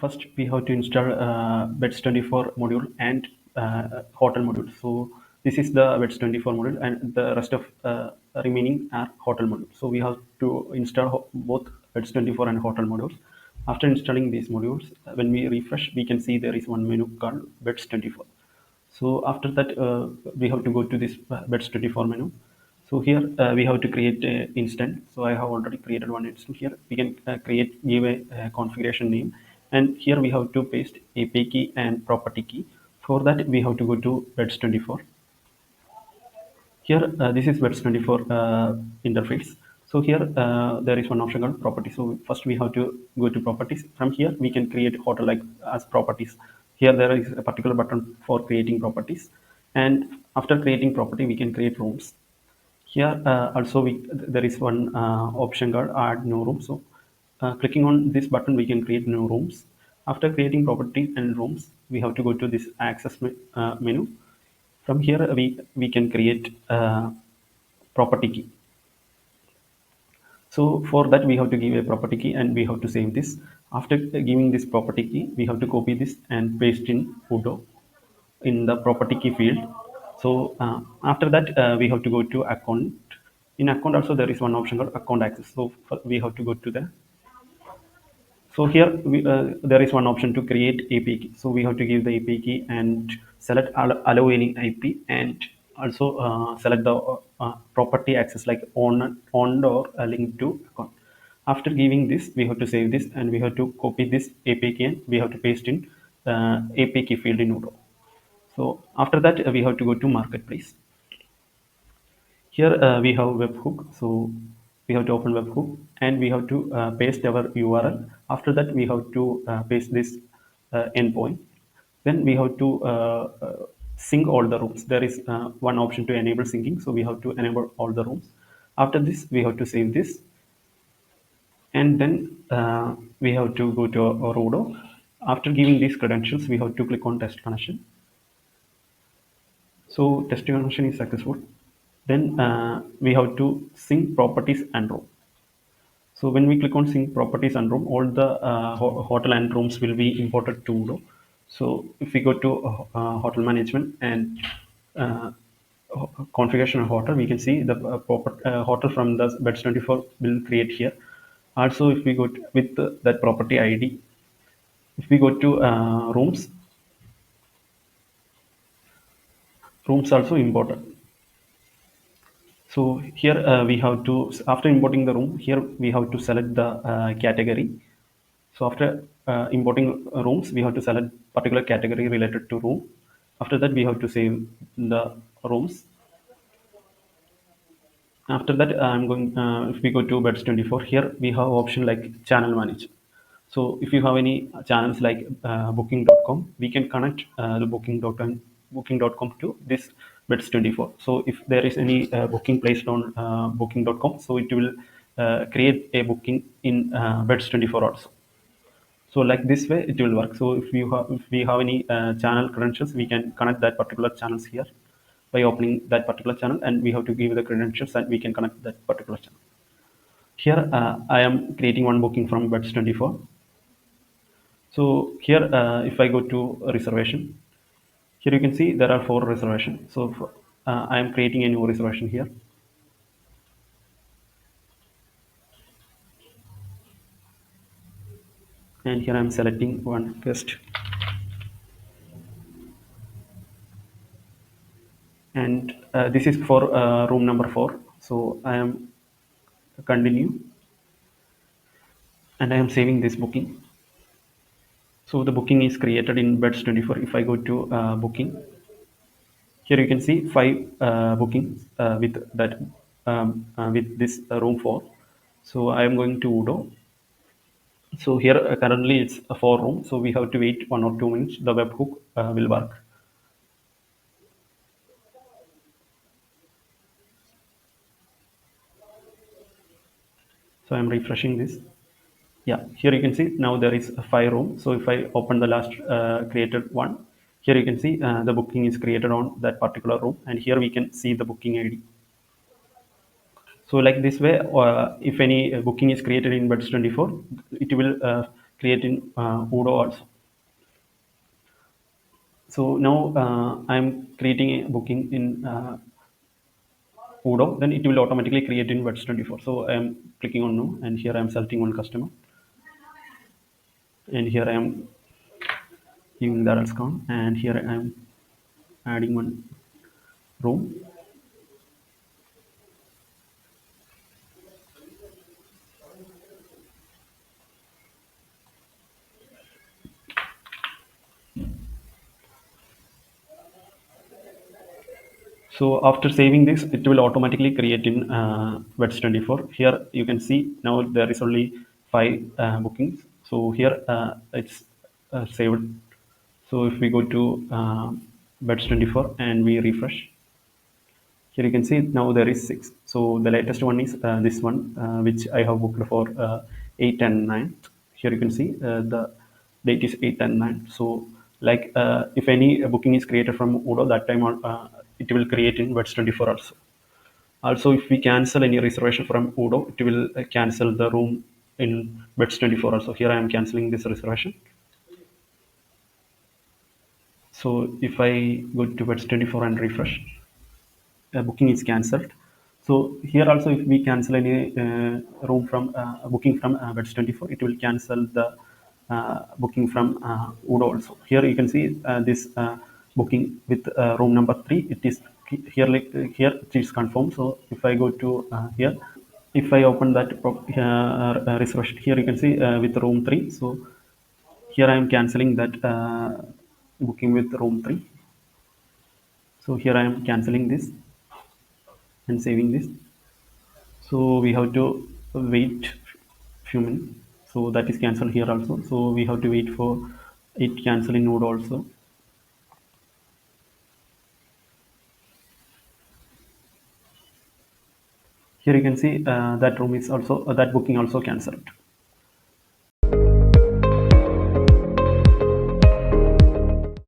first we have to install Beds24 module and hotel module. So this is the Beds24 module, and the rest of remaining are hotel modules. So we have to install both Beds24 and hotel modules. After installing these modules, when we refresh, we can see there is one menu called Beds24. So after that, we have to go to this Beds24 menu. So here we have to create an instance. So I have already created one instance. Here we can give a configuration name, and here we have to paste API key and property key. For that, we have to go to Beds24. Here, this is Beds24 interface. So here there is one option called properties. So first we have to go to properties. From here we can create hotel like as properties. Here there is a particular button for creating properties, and after creating property we can create rooms. Here also there is one option called add new room. So clicking on this button we can create new rooms. After creating property and rooms, we have to go to this access menu. From here we can create property key. So for that we have to give a property key, and we have to save this. After giving this property key, we have to copy this and paste in Odoo in the property key field. So after that we have to go to account. In account also there is one option called account access. So we have to go to the. So here there is one option to create API key. So we have to give the API key and select allow any IP, and also select the property access like on or linked to account. After giving this, we have to save this, and we have to copy this API key and we have to paste in API key field in Odoo. So after that we have to go to marketplace. Here we have webhook. So we have to open webhook, and we have to paste our URL. After that we have to paste this endpoint. Then we have to sync all the rooms. There is one option to enable syncing, so we have to enable all the rooms. After this we have to save this, and then we have to go to our Odoo. After giving these credentials, we have to click on test connection. So test connection is successful. Then we have to sync properties and room. So when we click on sync properties and room, all the hotel and rooms will be imported to Odoo. So if we go to hotel management and configuration of hotel, we can see the hotel from the Beds24 will create here. Also, if we go to, with that property ID, if we go to rooms also imported. So here we have to, after importing the room, here we have to select the category. So after importing rooms, we have to select particular category related to room. After that, we have to save the rooms. After that, I'm going. If we go to Beds24, here we have option like channel manage. So if you have any channels like booking.com, we can connect the booking.com to this Beds24. So if there is any booking placed on booking.com, so it will create a booking in Beds24 also. So like this way it will work. So if we have any channel credentials, we can connect that particular channels here by opening that particular channel, and we have to give the credentials and we can connect that particular channel. Here I am creating one booking from Beds24. So here if I go to reservation, here you can see there are 4 reservations. So I am creating a new reservation here. And here I am selecting one guest. And this is for room number 4. So I am continue, and I am saving this booking. So the booking is created in Beds24. If I go to booking, here you can see 5 bookings with that with this room 4. So I am going to Odoo. So here currently it's a 4 room. So we have to wait 1 or 2 minutes. The webhook will work. So I'm refreshing this. Yeah, here you can see now there is a 5 room. So if I open the last created one, here you can see the booking is created on that particular room, and here we can see the booking ID. So like this way, if any booking is created in Beds24, it will create in Odoo also. So now I'm creating a booking in Odoo, then it will automatically create in Beds24. So I'm clicking on no, and here I'm selecting one customer, and here I am giving the address count, and here I am adding one room. So after saving this, it will automatically create in Beds24. Here you can see now there is only 5 bookings. So here it's saved. So if we go to Beds24 and we refresh, here you can see now there is 6. So the latest one is this one, which I have booked for 8 and 9. Here you can see the date is 8 and 9. So like if any booking is created from Odoo, that time it will create in Beds24 also. Also, if we cancel any reservation from Odoo, it will cancel the room in Beds24 also. Here I am canceling this reservation. So if I go to Beds24 and refresh, booking is cancelled. So here also, if we cancel any room from booking from Beds24, it will cancel the booking from Odoo also. Here you can see this booking with room number 3. It is here, like here it is confirmed. So if I go to here, if I open that reservation, here you can see with room 3. So here I am cancelling that booking with room 3. So here I am cancelling this and saving this. So we have to wait few minutes. So that is cancelled here also. So we have to wait for it cancel in Node also. Here you can see that room is also that booking also cancelled.